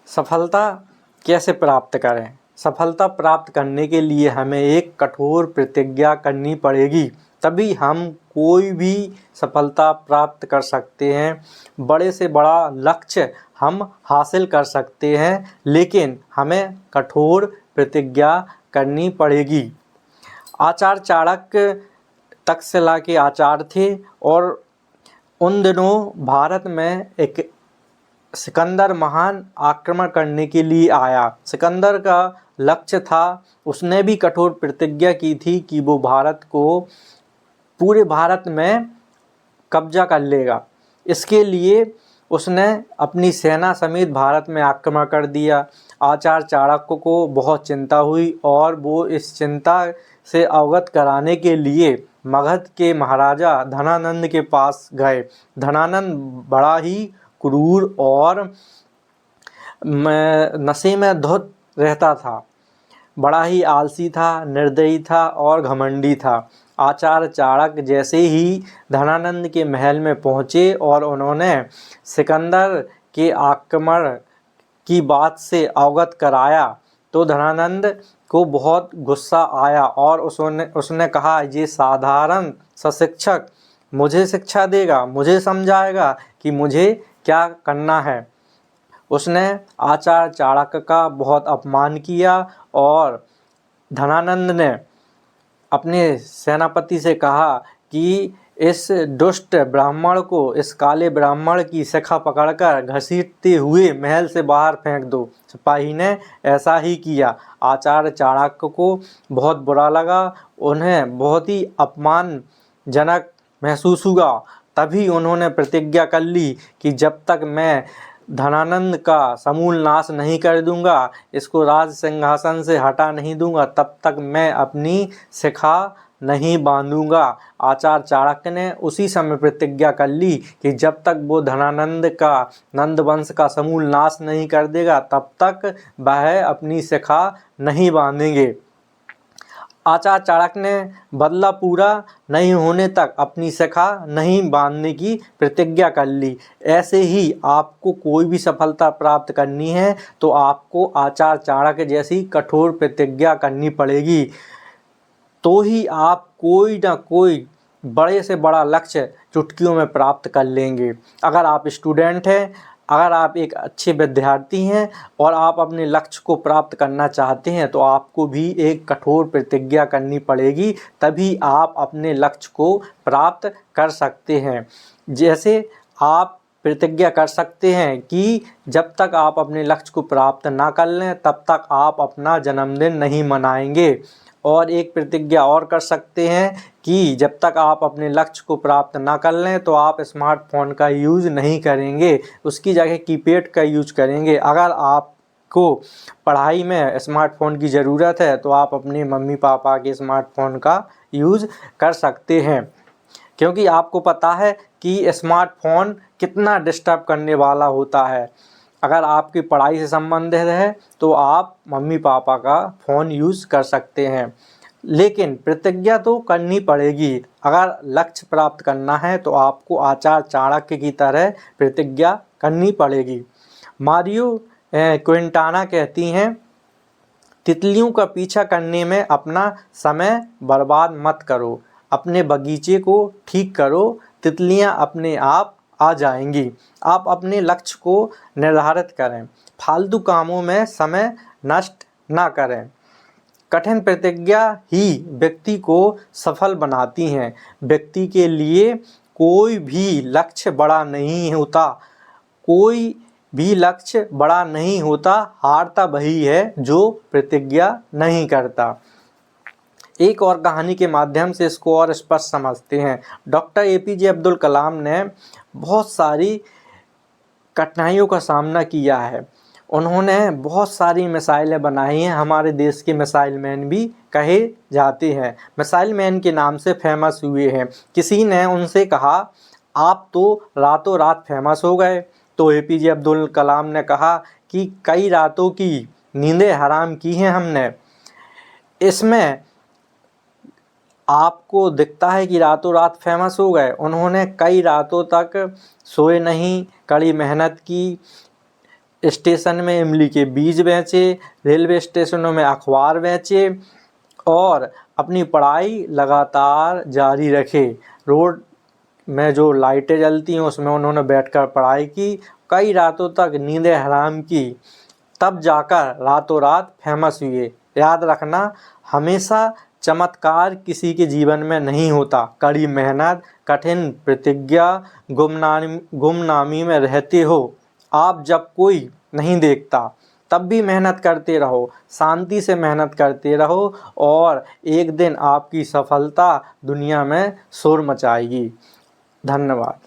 सफलता कैसे प्राप्त करें? सफलता प्राप्त करने के लिए हमें एक कठोर प्रतिज्ञा करनी पड़ेगी, तभी हम कोई भी सफलता प्राप्त कर सकते हैं। बड़े से बड़ा लक्ष्य हम हासिल कर सकते हैं, लेकिन हमें कठोर प्रतिज्ञा करनी पड़ेगी। आचार्य चाणक्य तक्षशिला के आचार्य थे और उन दिनों भारत में एक सिकंदर महान आक्रमण करने के लिए आया। सिकंदर का लक्ष्य था, उसने भी कठोर प्रतिज्ञा की थी कि वो भारत को, पूरे भारत में कब्जा कर लेगा। इसके लिए उसने अपनी सेना समेत भारत में आक्रमण कर दिया। आचार्य चाणक्य को बहुत चिंता हुई और वो इस चिंता से अवगत कराने के लिए मगध के महाराजा धनानंद के पास गए। धनानंद बड़ा ही क्रूर और नशे में धुत रहता था, बड़ा ही आलसी था, निर्दयी था और घमंडी था। आचार्य चाणक्य जैसे ही धनानंद के महल में पहुँचे और उन्होंने सिकंदर के आक्रमण की बात से अवगत कराया, तो धनानंद को बहुत गुस्सा आया और उसने कहा, ये साधारण सा शिक्षक मुझे शिक्षा देगा, मुझे समझाएगा कि मुझे क्या करना है। उसने आचार्य चाणक्य का बहुत अपमान किया और धनानंद ने अपने सेनापति से कहा कि इस दुष्ट ब्राह्मण को, इस काले ब्राह्मण की शिखा पकड़कर घसीटते हुए महल से बाहर फेंक दो। सिपाही ने ऐसा ही किया। आचार्य चाणक्य को बहुत बुरा लगा, उन्हें बहुत ही अपमानजनक महसूस हुआ। तभी उन्होंने प्रतिज्ञा कर ली कि जब तक मैं धनानंद का समूल नाश नहीं कर दूंगा, इसको राज सिंहासन से हटा नहीं दूंगा, तब तक मैं अपनी शिखा नहीं बांधूंगा। आचार्य चाणक्य ने उसी समय प्रतिज्ञा कर ली कि जब तक वो धनानंद का, नंद वंश का समूल नाश नहीं कर देगा, तब तक वह अपनी शिखा नहीं बांधेंगे। आचार्य चाणक्य ने बदला पूरा नहीं होने तक अपनी शिखा नहीं बांधने की प्रतिज्ञा कर ली। ऐसे ही आपको कोई भी सफलता प्राप्त करनी है तो आपको आचार्य चाणक्य जैसी कठोर प्रतिज्ञा करनी पड़ेगी, तो ही आप कोई ना कोई बड़े से बड़ा लक्ष्य चुटकियों में प्राप्त कर लेंगे। अगर आप स्टूडेंट हैं, अगर आप एक अच्छे विद्यार्थी हैं और आप अपने लक्ष्य को प्राप्त करना चाहते हैं, तो आपको भी एक कठोर प्रतिज्ञा करनी पड़ेगी, तभी आप अपने लक्ष्य को प्राप्त कर सकते हैं। जैसे आप प्रतिज्ञा कर सकते हैं कि जब तक आप अपने लक्ष्य को प्राप्त ना कर लें, तब तक आप अपना जन्मदिन नहीं मनाएंगे। और एक प्रतिज्ञा और कर सकते हैं कि जब तक आप अपने लक्ष्य को प्राप्त ना कर लें, तो आप स्मार्टफोन का यूज़ नहीं करेंगे, उसकी जगह कीपैड का यूज करेंगे। अगर आपको पढ़ाई में स्मार्टफोन की ज़रूरत है, तो आप अपने मम्मी पापा के स्मार्टफोन का यूज़ कर सकते हैं, क्योंकि आपको पता है कि स्मार्टफोन कितना डिस्टर्ब करने वाला होता है। अगर आपकी पढ़ाई से संबंधित है तो आप मम्मी पापा का फ़ोन यूज़ कर सकते हैं, लेकिन प्रतिज्ञा तो करनी पड़ेगी। अगर लक्ष्य प्राप्त करना है तो आपको आचार्य चाणक्य की तरह प्रतिज्ञा करनी पड़ेगी। मारियो क्विंटाना कहती हैं, तितलियों का पीछा करने में अपना समय बर्बाद मत करो, अपने बगीचे को ठीक करो, तितलियां अपने आप आ जाएंगी। आप अपने लक्ष्य को निर्धारित करें, फालतू कामों में समय नष्ट ना करें। कठिन प्रतिज्ञा ही व्यक्ति को सफल बनाती हैं। व्यक्ति के लिए कोई भी लक्ष्य बड़ा नहीं होता, कोई भी लक्ष्य बड़ा नहीं होता, हारता वही है जो प्रतिज्ञा नहीं करता। एक और कहानी के माध्यम से इसको और स्पष्ट समझते हैं। डॉक्टर APJ अब्दुल कलाम ने बहुत सारी कठिनाइयों का सामना किया है। उन्होंने बहुत सारी मिसाइलें बनाई हैं, हमारे देश के मिसाइल मैन भी कहे जाते हैं, मिसाइल मैन के नाम से फेमस हुए हैं। किसी ने उनसे कहा, आप तो रातों रात फेमस हो गए। तो APJ अब्दुल कलाम ने कहा कि कई रातों की नींदें हराम की हैं हमने। इसमें आपको दिखता है कि रातों रात फेमस हो गए, उन्होंने कई रातों तक सोए नहीं, कड़ी मेहनत की, स्टेशन में इमली के बीज बेचे, रेलवे स्टेशनों में अखबार बेचे और अपनी पढ़ाई लगातार जारी रखे। रोड में जो लाइटें जलती हैं उसमें उन्होंने बैठकर पढ़ाई की, कई रातों तक नींदें हराम की, तब जाकर रातों रात फेमस हुए। याद रखना, हमेशा चमत्कार किसी के जीवन में नहीं होता। कड़ी मेहनत, कठिन प्रतिज्ञा, गुमनामी में रहते हो आप जब कोई नहीं देखता, तब भी मेहनत करते रहो, शांति से मेहनत करते रहो और एक दिन आपकी सफलता दुनिया में शोर मचाएगी। धन्यवाद।